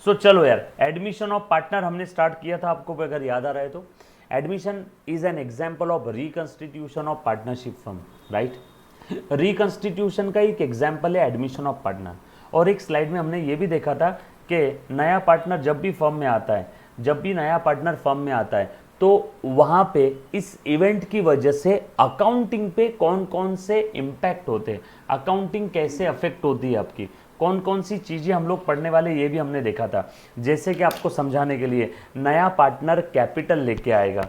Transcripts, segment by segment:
सो चलो यार, admission of partner हमने स्टार्ट किया था, आपको अगर याद आ रहा है तो। Admission is an example of reconstitution of partnership firm, right. Reconstitution का एक एग्जाम्पल है एडमिशन ऑफ पार्टनर। और एक स्लाइड में हमने ये भी देखा था कि नया पार्टनर जब भी फर्म में आता है, जब भी नया पार्टनर फर्म में आता है, तो वहाँ पे इस इवेंट की वजह से अकाउंटिंग पे कौन कौन से इम्पैक्ट होते हैं, अकाउंटिंग कैसे अफेक्ट होती है आपकी, कौन कौन सी चीज़ें हम लोग पढ़ने वाले, ये भी हमने देखा था। जैसे कि आपको समझाने के लिए, नया पार्टनर कैपिटल लेके आएगा,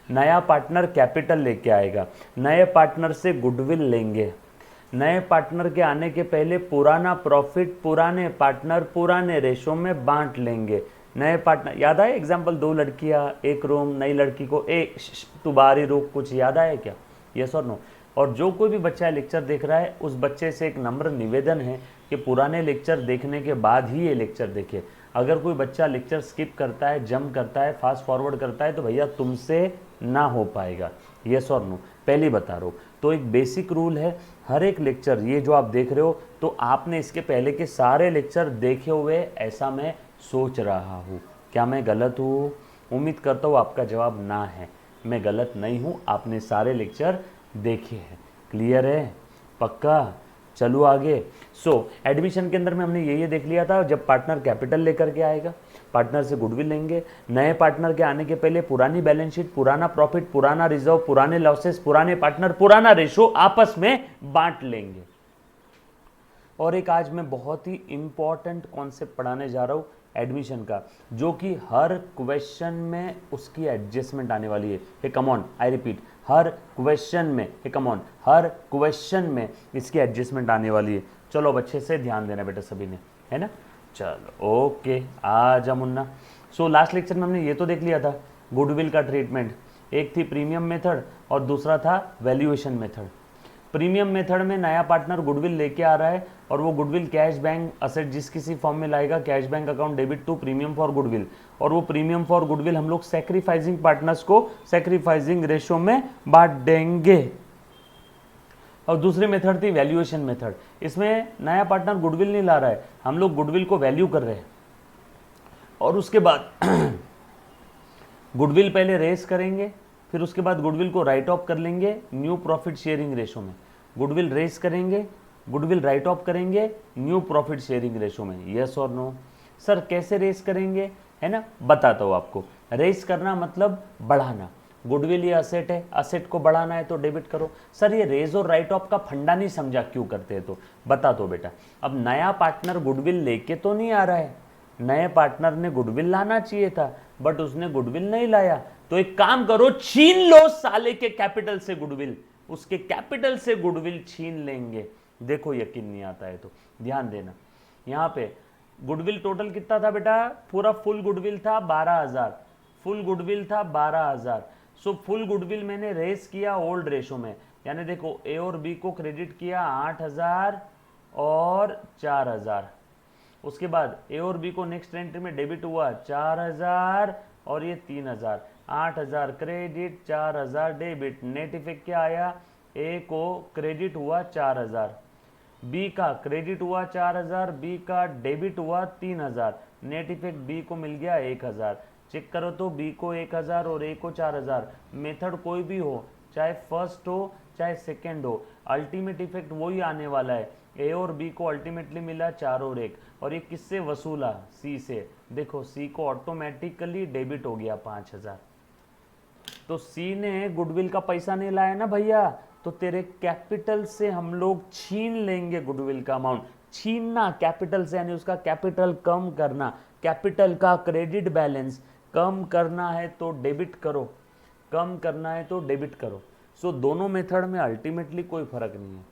नया पार्टनर कैपिटल लेके आएगा, नए पार्टनर से गुडविल लेंगे, नए पार्टनर के आने के पहले पुराना प्रॉफिट पुराने पार्टनर पुराने रेशो में बांट लेंगे। नए पार्टनर याद आए एग्जाम्पल, 2 लड़कियां एक रूम, नई लड़की को तू बाहर ही रुक, कुछ याद आया क्या? यस और नो? और जो कोई भी बच्चा लेक्चर देख रहा है, उस बच्चे से एक नम्र निवेदन है कि पुराने लेक्चर देखने के बाद ही ये लेक्चर देखे। अगर कोई बच्चा लेक्चर स्किप करता है, जंप करता है, फास्ट फॉरवर्ड करता है, तो भैया तुमसे ना हो पाएगा। यस और नो? पहले बता रहा हूँ। तो एक बेसिक रूल है, हर एक लेक्चर, ये जो आप देख रहे हो, तो आपने इसके पहले के सारे लेक्चर देखे हुए, ऐसा मैं सोच रहा हूँ। क्या मैं गलत हूँ? उम्मीद करता हूँ आपका जवाब ना है, मैं गलत नहीं हूँ, आपने सारे लेक्चर देखे हैं। क्लियर है? पक्का? चलो आगे। सो एडमिशन के अंदर में हमने ये देख लिया था, जब पार्टनर कैपिटल लेकर के आएगा, पार्टनर से गुडविल लेंगे, नए पार्टनर के आने के पहले पुरानी बैलेंस शीट, पुराना प्रॉफिट, पुराना रिजर्व, पुराने लॉसेस, पुराने पार्टनर, पुराना रेशो आपस में बांट लेंगे। और एक आज मैं बहुत ही इंपॉर्टेंट कॉन्सेप्ट पढ़ाने जा रहा हूँ एडमिशन का, जो कि हर क्वेश्चन में उसकी एडजस्टमेंट आने वाली है। Hey come on, I repeat, हर क्वेश्चन में, hey come on, her question में इसकी एडजस्टमेंट आने वाली है। चलो अब अच्छे से ध्यान देना बेटा सभी ने, है ना? चलो ओके, आ जा मुन्ना। सो लास्ट लेक्चर में हमने ये तो देख लिया था गुडविल का ट्रीटमेंट। एक थी प्रीमियम मेथड और दूसरा था वैल्यूएशन मेथड। प्रीमियम मेथड में नया पार्टनर गुडविल लेके आ रहा है और वो गुडविल कैश बैंक असेट जिस किसी फॉर्म में लाएगा, cash bank account debit to premium for goodwill, और वो प्रीमियम फॉर गुडविल हम लोग सैक्रिफाइसिंग पार्टनर्स को सैक्रिफाइसिंग रेशो में बांट देंगे। और दूसरी मेथड थी वैल्यूएशन मेथड। इसमें नया पार्टनर गुडविल नहीं ला रहा है, हम लोग गुडविल को वैल्यू कर रहे हैं, और उसके बाद गुडविल पहले रेस करेंगे, फिर उसके बाद गुडविल को राइट ऑफ कर लेंगे न्यू प्रॉफिट शेयरिंग रेशो में। गुडविल रेस करेंगे, गुडविल राइट ऑफ करेंगे न्यू प्रॉफिट शेयरिंग रेशो में। यस और नो? सर कैसे रेस करेंगे, है ना? बताता हूँ आपको। रेस करना मतलब बढ़ाना, गुडविल ये असेट है, असेट को बढ़ाना है तो डेबिट करो। सर ये रेज और राइट ऑफ का फंडा नहीं समझा, क्यों करते हैं? तो बता दो बेटा। अब नया पार्टनर गुडविल लेके तो नहीं आ रहा है, नए पार्टनर ने गुडविल लाना चाहिए था, बट उसने गुडविल नहीं लाया, तो एक काम करो, छीन लो साले के कैपिटल से गुडविल, उसके कैपिटल से गुडविल छीन लेंगे। देखो यकीन नहीं आता है तो ध्यान देना। यहां पे गुडविल टोटल कितना था बेटा? पूरा फुल गुडविल था 12,000, फुल गुडविल था 12,000। सो फुल गुडविल मैंने रेस किया ओल्ड रेशो में, यानी देखो ए और बी को क्रेडिट किया 8,000 और 4,000। उसके बाद ए और बी को नेक्स्ट एंट्री में डेबिट हुआ 4,000 और ये 3,000। 8,000 क्रेडिट, 4,000 डेबिट, नेट इफेक्ट क्या आया? ए को क्रेडिट हुआ 4,000, बी का क्रेडिट हुआ 4,000, बी का डेबिट हुआ 3,000, नेट इफेक्ट बी को मिल गया 1,000। चेक करो तो बी को 1,000 और ए को 4,000। मेथड कोई भी हो, चाहे फर्स्ट हो चाहे सेकेंड हो, अल्टीमेट इफेक्ट वही आने वाला है। ए और बी को अल्टीमेटली मिला 4 और 1, और ये किससे वसूला? सी से। देखो सी को ऑटोमेटिकली डेबिट हो गया 5,000। तो सी ने गुडविल का पैसा नहीं लाया ना भैया, तो तेरे कैपिटल से हम लोग छीन लेंगे गुडविल का अमाउंट। छीनना कैपिटल से यानी उसका कैपिटल कम करना, कैपिटल का क्रेडिट बैलेंस कम करना है तो डेबिट करो, कम करना है तो डेबिट करो। सो दोनों मेथड में अल्टीमेटली कोई फर्क नहीं है।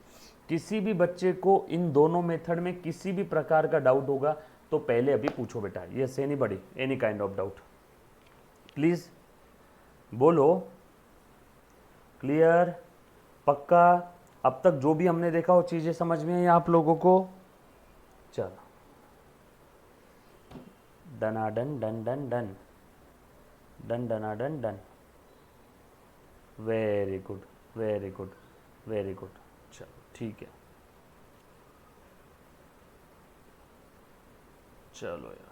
किसी भी बच्चे को इन दोनों मेथड में किसी भी प्रकार का डाउट होगा तो पहले अभी पूछो बेटा। Yes anybody, any kind of doubt, please बोलो। क्लियर? पक्का? अब तक जो भी हमने देखा वो चीजें समझ में आई आप लोगों को? चलो डना done done done done done डना done done. Very good, very good, very good. चलो ठीक है, चलो यार।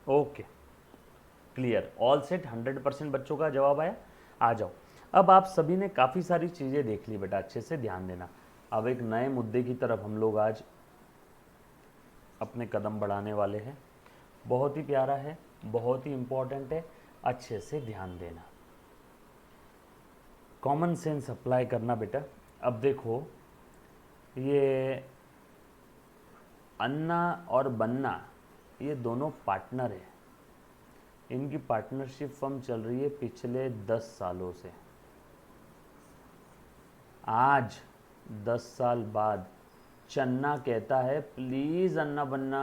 ओके, क्लियर, ऑल सेट, 100% बच्चों का जवाब आया। आ जाओ, अब आप सभी ने काफ़ी सारी चीज़ें देख ली बेटा, अच्छे से ध्यान देना। अब एक नए मुद्दे की तरफ हम लोग आज अपने कदम बढ़ाने वाले हैं। बहुत ही प्यारा है, बहुत ही इम्पोर्टेंट है, अच्छे से ध्यान देना, कॉमन सेंस अप्लाई करना बेटा। अब देखो, ये अन्ना और बन्ना ये दोनों पार्टनर है, इनकी पार्टनरशिप फर्म चल रही है पिछले 10 सालों से। आज 10 साल बाद चन्ना कहता है प्लीज़ अन्ना बन्ना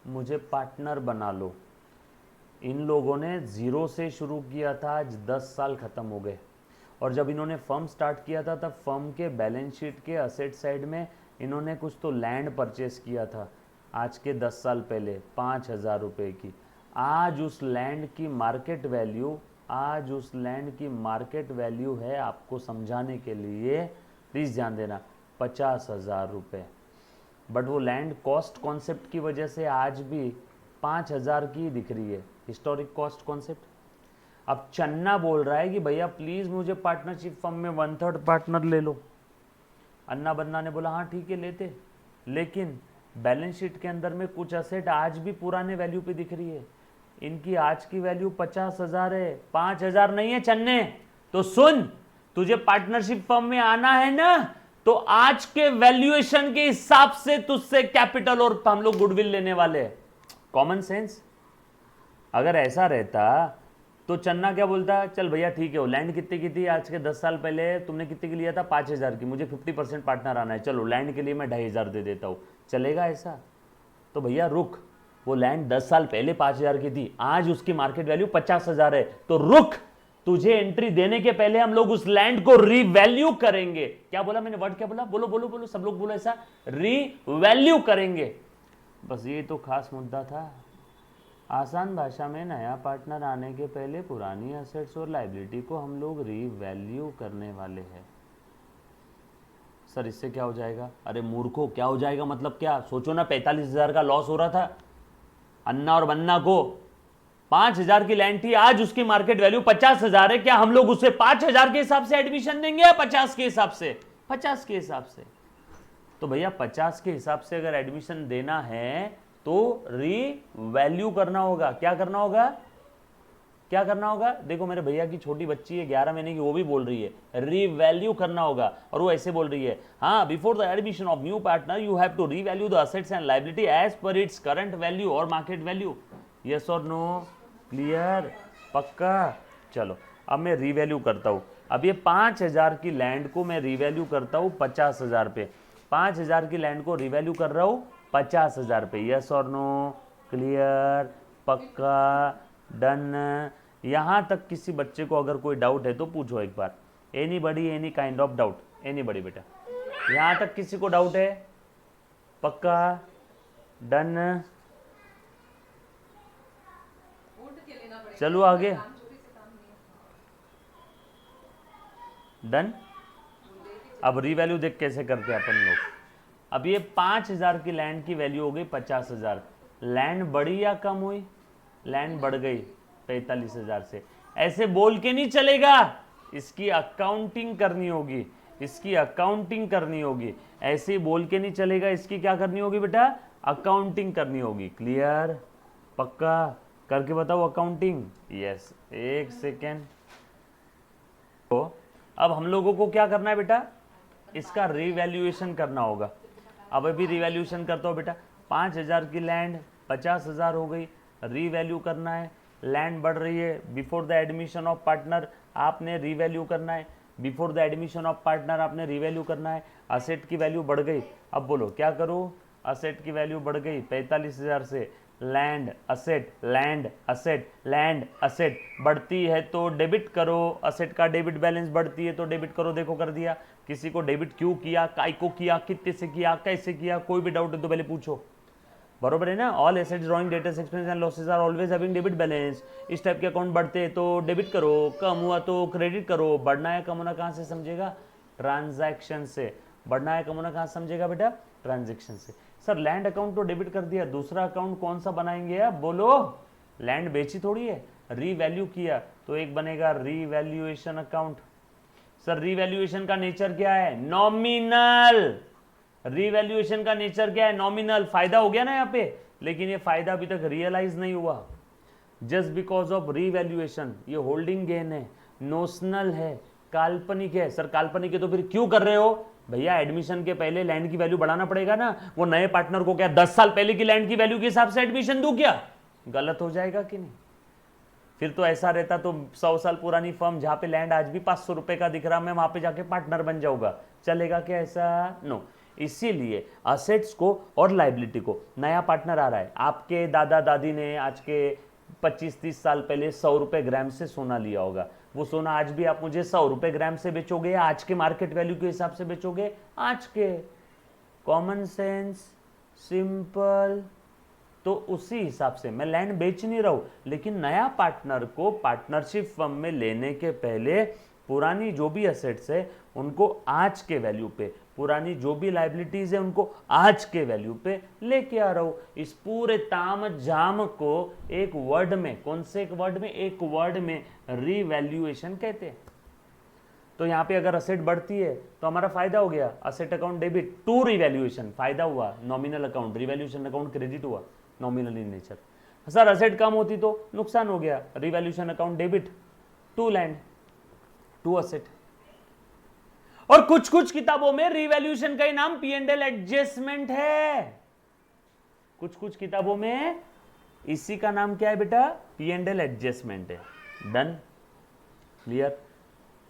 मुझे पार्टनर बना लो। इन लोगों ने ज़ीरो से शुरू किया था, आज 10 साल ख़त्म हो गए। और जब इन्होंने फर्म स्टार्ट किया था तब फर्म के बैलेंस शीट के असेट साइड में इन्होंने कुछ तो लैंड परचेस किया था, आज के 10 साल पहले 5,000 रुपये की। आज उस लैंड की मार्केट वैल्यू, आज उस लैंड की मार्केट वैल्यू है, आपको समझाने के लिए प्लीज़ ध्यान देना, 50,000 रुपये। बट वो लैंड कॉस्ट कॉन्सेप्ट की वजह से आज भी 5,000 की दिख रही है, हिस्टोरिक कॉस्ट कॉन्सेप्ट। अब चन्ना बोल रहा है कि भैया प्लीज़ मुझे पार्टनरशिप फर्म में 1/3 पार्टनर ले लो। अन्ना बन्ना ने बोला हाँ ठीक है लेते, लेकिन बैलेंस शीट के अंदर में कुछ असेट आज भी पुराने वैल्यू पे दिख रही है। इनकी आज की वैल्यू 50,000 है, 5,000 नहीं है चन्ने। तो सुन, तुझे पार्टनरशिप फर्म में आना है ना, तो आज के वैल्यूएशन के हिसाब से तुझसे कैपिटल और हम लोग गुडविल लेने वाले हैं। Common sense. अगर ऐसा रहता तो चन्ना क्या बोलता, चल भैया ठीक है, वो लैंड कितने की थी आज के 10 साल पहले, तुमने कितने की लिया था, 5,000 की, मुझे 50% पार्टनर आना है, चलो लैंड के लिए मैं 2,500 दे देता हूँ, चलेगा ऐसा? तो भैया रुक, वो लैंड 10 साल पहले 5,000 की थी, आज उसकी मार्केट वैल्यू 50,000 है, तो रुक, तुझे एंट्री देने के पहले हम लोग उस लैंड को रीवैल्यू करेंगे। क्या बोला मैंने, वर्ड क्या बोला, बोलो बोलो बोलो, सब लोग बोलो ऐसा, रीवैल्यू करेंगे। बस ये तो खास मुद्दा था। आसान भाषा में, नया पार्टनर आने के पहले पुरानी एसेट्स और लायबिलिटी को हम लोग रीवैल्यू करने वाले हैं। सर इससे क्या हो जाएगा? अरे मूर्खों, क्या हो जाएगा मतलब क्या? सोचो ना, 45,000 का लॉस हो रहा था अन्ना और बन्ना को, 5,000 की लैंड थी, आज उसकी मार्केट वैल्यू 50,000 है। क्या हम लोग उसे 5,000 के हिसाब से एडमिशन देंगे या 50 के हिसाब से? 50 के हिसाब से। तो भैया 50 के हिसाब से अगर एडमिशन देना है तो रीवैल्यू करना होगा। क्या करना होगा? क्या करना होगा? देखो मेरे भैया की छोटी बच्ची है 11 महीने की, वो भी बोल रही है रीवैल्यू करना होगा, और वो ऐसे बोल रही है, हाँ before the admission of new partner you have to revalue the assets and liability as per its current value और मार्केट वैल्यू। यस और नो? क्लियर? पक्का? चलो अब मैं रीवैल्यू करता हूँ। अब ये 5,000 की लैंड को मैं रीवैल्यू करता हूँ 50,000 पे। 5,000 की लैंड को रीवैल्यू कर रहा हूँ 50,000 पे। यस और नो? क्लियर? पक्का? डन? यहाँ तक किसी बच्चे को अगर कोई डाउट है तो पूछो एक बार। Anybody, any kind of doubt? Anybody बेटा? यहाँ तक किसी को डाउट है? पक्का? डन? चलो आगे। डन? अब रीवैल्यू देख कैसे करते हैं अपन लोग। अब ये 5,000 की लैंड की वैल्यू हो गई 50,000। लैंड बढ़ी या कम हुई? लैंड बढ़ गई 45,000 से। ऐसे बोल के नहीं चलेगा, इसकी अकाउंटिंग करनी होगी, इसकी अकाउंटिंग करनी होगी। ऐसे बोल के नहीं चलेगा, इसकी क्या करनी होगी बेटा? अकाउंटिंग करनी होगी। क्लियर? पक्का? करके बताओ अकाउंटिंग। यस, एक सेकेंड। तो अब हम लोगों को क्या करना है बेटा? इसका रीवैल्यूएशन करना होगा। अब अभी रीवैल्यूएशन करता हूँ बेटा। 5,000 की लैंड 50,000 हो गई, रीवैल्यू करना है। लैंड बढ़ रही है, before the admission of partner आपने रीवैल्यू करना है। Before the admission of partner आपने रीवैल्यू करना है। असेट की वैल्यू बढ़ गई, अब बोलो क्या करूँ? असेट की वैल्यू बढ़ गई 45,000 से। Land asset, land asset, land asset बढ़ती है तो डेबिट करो, असेट का डेबिट बैलेंस बढ़ती है तो डेबिट करो। देखो कर दिया। किसी को डेबिट क्यों किया, काय को किया, कितने से किया, कैसे किया, कोई भी डाउट है तो पहले पूछो। बरोबर है ना? All assets, drawing, debtors, expense and losses are always having debit balance. इस टाइप के अकाउंट बढ़ते हैं तो डेबिट करो, कम हुआ तो क्रेडिट करो। बढ़ना है कम होना कहाँ से समझेगा? ट्रांजैक्शन से। बढ़ना है कम होना कहाँ से समझेगा बेटा? ट्रांजैक्शन से। सर लैंड अकाउंट तो डेबिट कर दिया, दूसरा अकाउंट कौन सा बनाएंगे आप? बोलो। लैंड बेची थोड़ी है, रीवैल्यू किया, तो एक बनेगा रीवैल्यूएशन अकाउंट। सर रीवैल्यूएशन का नेचर क्या है? नॉमिनल। रीवैल्यूएशन का नेचर क्या है? नॉमिनल। फायदा हो गया ना यहाँ पे, लेकिन ये फायदा अभी तक रियलाइज नहीं हुआ, जस्ट बिकॉज ऑफ रीवैल्यूएशन। ये होल्डिंग गेन है, नोशनल है, काल्पनिक है। सर काल्पनिक है तो फिर क्यों कर रहे हो भैया? एडमिशन के पहले लैंड की वैल्यू बढ़ाना पड़ेगा ना। वो नए पार्टनर को क्या 10 साल पहले की लैंड की वैल्यू के हिसाब से एडमिशन दूं क्या? गलत हो जाएगा कि नहीं? फिर तो ऐसा रहता तो 100 साल पुरानी फर्म जहां पे लैंड आज भी 500 रुपए का दिख रहा, मैं वहां पे जाके पार्टनर बन जाऊंगा, चलेगा क्या ऐसा? नो। इसीलिए असेट्स को और लाइबिलिटी को, नया पार्टनर आ रहा है, आपके दादा दादी ने आज के 25-30 साल पहले 100 रुपए ग्राम से सोना लिया होगा, वो सोना आज भी आप मुझे 100 रुपए ग्राम से बेचोगे या आज के मार्केट वैल्यू के हिसाब से बेचोगे? आज के। Common sense, simple. तो उसी हिसाब से मैं लैंड बेच नहीं रहा हूं, लेकिन नया पार्टनर को पार्टनरशिप फर्म में लेने के पहले पुरानी जो भी असेट्स है उनको आज के वैल्यू पे, पुरानी जो भी लाइबिलिटीज है उनको आज के वैल्यू पे लेके आ रहा हूं। इस पूरे ताम झाम को एक वर्ड में, कौन से एक वर्ड में? एक वर्ड में रीवैल्यूएशन कहते हैं। तो यहां पे अगर असेट बढ़ती है तो हमारा फायदा हो गया, asset account debit to revaluation, फायदा हुआ। Nominal account, revaluation account credit हुआ, nominal in nature. Sir asset कम होती तो नुकसान हो गया, revaluation account debit to land, to asset. और कुछ कुछ किताबों में रिवैल्यूएशन का ही नाम P&L एडजस्टमेंट है। कुछ कुछ किताबों में इसी का नाम क्या है बेटा? P&L एडजस्टमेंट है। Done, clear?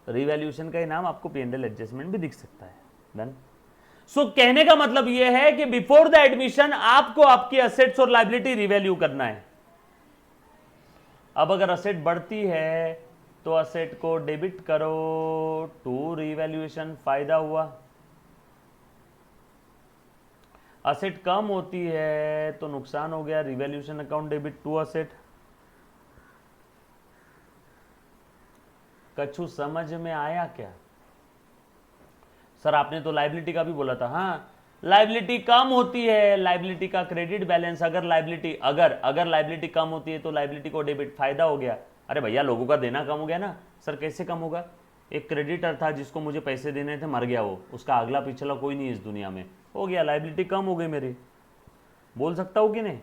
रिवैल्यूएशन का ही नाम आपको P&L एडजस्टमेंट भी दिख सकता है। डन। सो कहने का मतलब यह है कि बिफोर द एडमिशन आपको आपकी असेट्स और लाइबिलिटी रिवैल्यू करना है। अब अगर असेट बढ़ती है तो असेट को डेबिट करो टू रिवैल्यूएशन, फायदा हुआ। असेट कम होती है तो नुकसान हो गया, revaluation account debit to asset. कछु समझ में आया क्या? सर आपने तो लाइबिलिटी का भी बोला था। हाँ, लाइबिलिटी कम होती है, लाइबिलिटी का क्रेडिट बैलेंस, अगर लाइबिलिटी कम होती है तो लाइबिलिटी को डेबिट, फायदा हो गया। अरे भैया लोगों का देना कम हो गया ना। सर कैसे कम होगा? एक क्रेडिटर था जिसको मुझे पैसे देने थे, मर गया वो, उसका अगला पिछला कोई नहीं इस दुनिया में, हो गया, लाइबिलिटी कम हो गई मेरी। बोल सकता हूँ कि नहीं?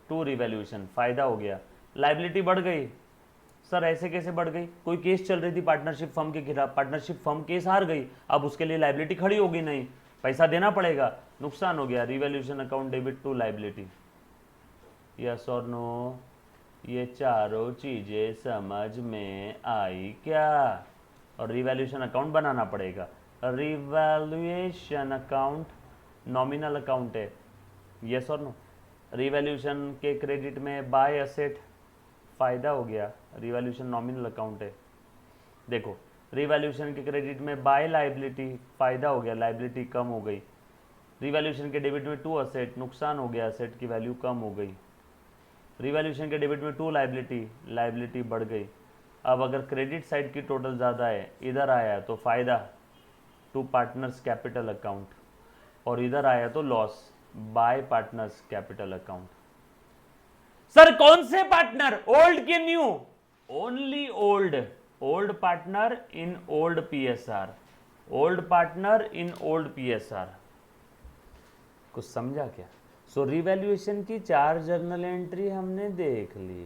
टू रिवैल्यूएशन, फायदा हो गया। लाइबिलिटी बढ़ गई, सर ऐसे कैसे बढ़ गई? कोई केस चल रही थी पार्टनरशिप फर्म के खिलाफ, पार्टनरशिप फर्म केस हार गई, अब उसके लिए लाइबिलिटी खड़ी होगी नहीं, पैसा देना पड़ेगा, नुकसान हो गया, revaluation account debit to liability. Yes और नो? ये चारों चीजें समझ में आई क्या? और रिवैल्यूएशन अकाउंट बनाना पड़ेगा। रिवैल्यूएशन अकाउंट नॉमिनल अकाउंट है, यस और नो? रिवैल्यूएशन के क्रेडिट में बाय असेट, फायदा हो गया, रिवैल्यूएशन नॉमिनल अकाउंट है। देखो रिवैल्यूएशन के क्रेडिट में बाय लाइबिलिटी, फायदा हो गया, लाइबिलिटी कम हो गई। रिवैल्यूएशन के डेबिट में टू असेट, नुकसान हो गया, असेट की वैल्यू कम हो गई। रिवैल्यूएशन के डेबिट में टू लाइबिलिटी, लाइबिलिटी बढ़ गई। अब अगर क्रेडिट साइड की टोटल ज़्यादा है, इधर आया तो फायदा टू पार्टनर्स कैपिटल अकाउंट, और इधर आया तो loss by partners capital account. Sir कौन से पार्टनर? ओल्ड के new? Only old. Old partner in old PSR, old partner in old PSR. कुछ समझा क्या? सो रिवैल्यूएशन की 4 जर्नल एंट्री हमने देख ली,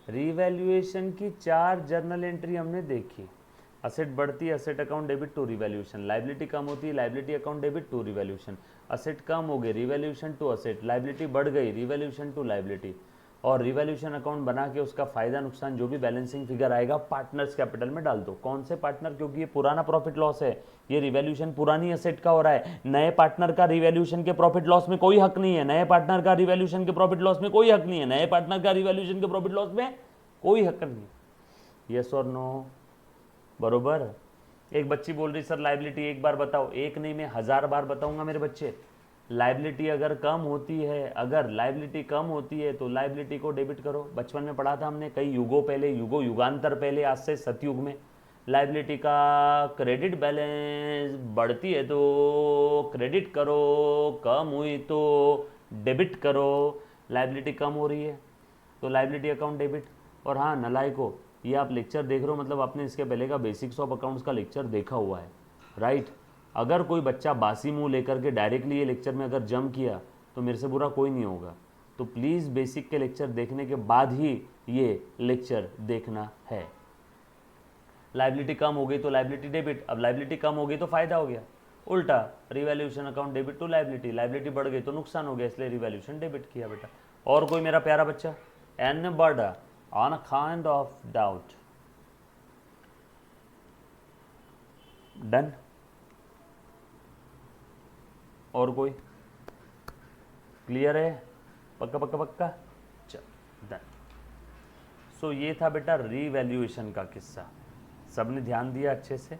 रिवैल्यूएशन की 4 जर्नल एंट्री हमने देखी। असेट बढ़ती है, asset account debit to revaluation, liability कम होती है, liability account debit to revaluation, asset कम हो गई, रिवैल्यूएशन टू असेट, लाइबिलिटी बढ़ गई, रिवैल्यूएशन टू लाइबिलिटी, और रिवैल्यूएशन अकाउंट बना के उसका फायदा नुकसान जो भी बैलेंसिंग फिगर आएगा पार्टनर्स कैपिटल में डाल दो। कौन से पार्टनर? क्योंकि ये पुराना प्रॉफिट लॉस है, ये रिवैल्यूएशन पुरानी असेट का हो रहा है। नए पार्टनर का रिवैल्यूएशन के प्रॉफिट लॉस में कोई हक नहीं है, नए पार्टनर का रिवैल्यूएशन के प्रॉफिट लॉस में कोई हक नहीं है, नए पार्टनर का रिवैल्यूएशन के प्रॉफिट लॉस में कोई हक नहीं। यस और नो? बरोबर। एक बच्ची बोल रही सर लाइबिलिटी एक बार बताओ, एक नहीं मैं 1000 बार बताऊंगा मेरे बच्चे। लाइबिलिटी अगर कम होती है, अगर लाइबिलिटी कम होती है तो लाइबिलिटी को डेबिट करो। बचपन में पढ़ा था हमने कई युगों पहले, युगांतर पहले, आज से सतयुग में। लाइबिलिटी का क्रेडिट बैलेंस बढ़ती है तो क्रेडिट करो, कम हुई तो डेबिट करो। लाइबिलिटी कम हो रही है, तो लाइबिलिटी अकाउंट डेबिट। और हाँ नलायको, ये आप लेक्चर देख रहे हो मतलब आपने इसके पहले का बेसिक्स ऑफ अकाउंट्स का लेक्चर देखा हुआ है, राइट। अगर कोई बच्चा बासी मुंह लेकर के डायरेक्टली ये लेक्चर में अगर जम किया तो मेरे से बुरा कोई नहीं होगा। तो प्लीज़ बेसिक के लेक्चर देखने के बाद ही ये लेक्चर देखना है। लाइबिलिटी कम हो गई तो लाइबिलिटी डेबिट, अब लाइबिलिटी कम हो गई तो फायदा हो गया। उल्टा revaluation account debit to liability, liability बढ़ गई तो नुकसान हो गया, इसलिए रिवैल्यूएशन डेबिट किया बेटा। और कोई मेरा प्यारा बच्चा? Anybody on a kind of doubt. Done. और कोई क्लियर है? पक्का पक्का पक्का, चल डन। सो ये था बेटा रीवैल्यूएशन का किस्सा। सबने ध्यान दिया अच्छे से?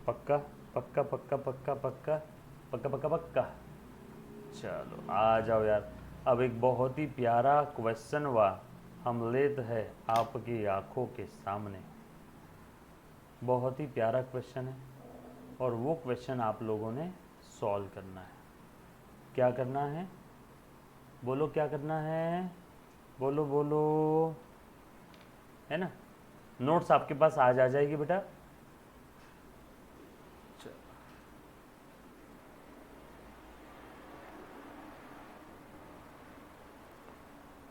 पक्का पक्का पक्का पक्का पक्का पक्का पक्का पक्का। चलो आ जाओ यार, अब एक बहुत ही प्यारा क्वेश्चन हुआ हम लेते हैं आपकी आंखों के सामने। बहुत ही प्यारा क्वेश्चन है और वो क्वेश्चन आप लोगों ने सॉल्व करना है। क्या करना है? बोलो क्या करना है? बोलो बोलो, है ना? नोट्स आपके पास आज आ जाएगी बेटा।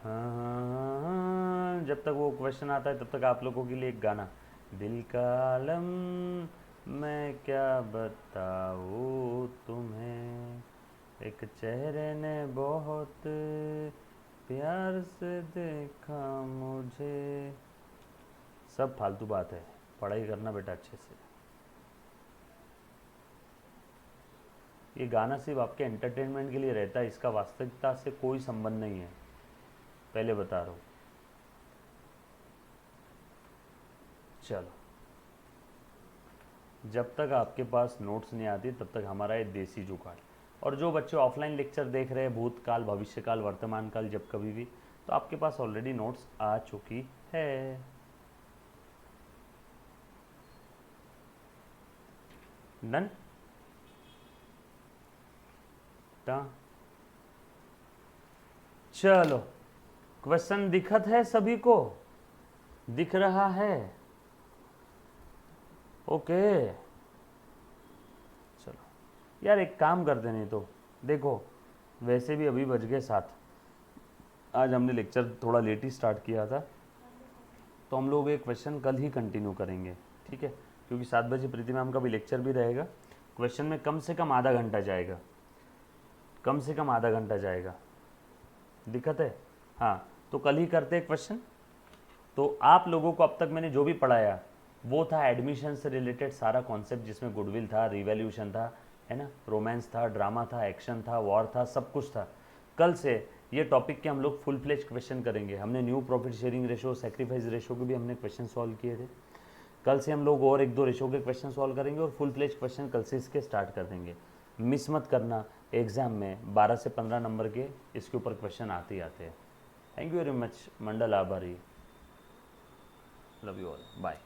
हाँ, जब तक वो क्वेश्चन आता है तब तक आप लोगों के लिए एक गाना, दिल का आलम मैं क्या बताऊँ तुम्हें, एक चेहरे ने बहुत प्यार से देखा मुझे। सब फालतू बात है, पढ़ाई करना बेटा अच्छे से। ये गाना सिर्फ आपके एंटरटेनमेंट के लिए रहता है, इसका वास्तविकता से कोई संबंध नहीं है, पहले बता रहा हूँ। चलो, जब तक आपके पास नोट्स नहीं आती तब तक हमारा ये देसी जुगाड़। और जो बच्चे ऑफलाइन लेक्चर देख रहे हैं भूतकाल भविष्यकाल वर्तमान काल जब कभी भी, तो आपके पास ऑलरेडी नोट्स आ चुकी है। डन। चलो, क्वेश्चन दिखत है सभी को? दिख रहा है? ओके। चलो यार एक काम करते, नहीं तो देखो वैसे भी अभी बज गए 7। आज हमने लेक्चर थोड़ा लेट ही स्टार्ट किया था, तो हम लोग एक क्वेश्चन कल ही कंटिन्यू करेंगे, ठीक है? क्योंकि 7 बजे प्रीति मैम का भी लेक्चर भी रहेगा। क्वेश्चन में कम से कम आधा घंटा जाएगा, कम से कम आधा घंटा जाएगा। दिक्कत है? हाँ, तो कल ही करते हैं क्वेश्चन। तो आप लोगों को अब तक मैंने जो भी पढ़ाया वो था एडमिशन से रिलेटेड सारा कॉन्सेप्ट, जिसमें गुडविल था, रिवैल्यूएशन था, है ना, रोमांस था, ड्रामा था, एक्शन था, वॉर था, सब कुछ था। कल से ये टॉपिक के हम लोग फुल फ्लेज क्वेश्चन करेंगे। हमने new profit sharing ratio, sacrifice ratio के भी हमने क्वेश्चन सॉल्व किए थे। कल से हम लोग और 1-2 रेशो के क्वेश्चन सॉल्व करेंगे और फुल फ्लेज क्वेश्चन कल से इसके स्टार्ट कर देंगे। मिस मत करना, एग्जाम में 12 से 15 नंबर के इसके ऊपर क्वेश्चन आते ही आते हैं। थैंक यू वेरी मच, मंडल आभारी, लव यू ऑल, बाय।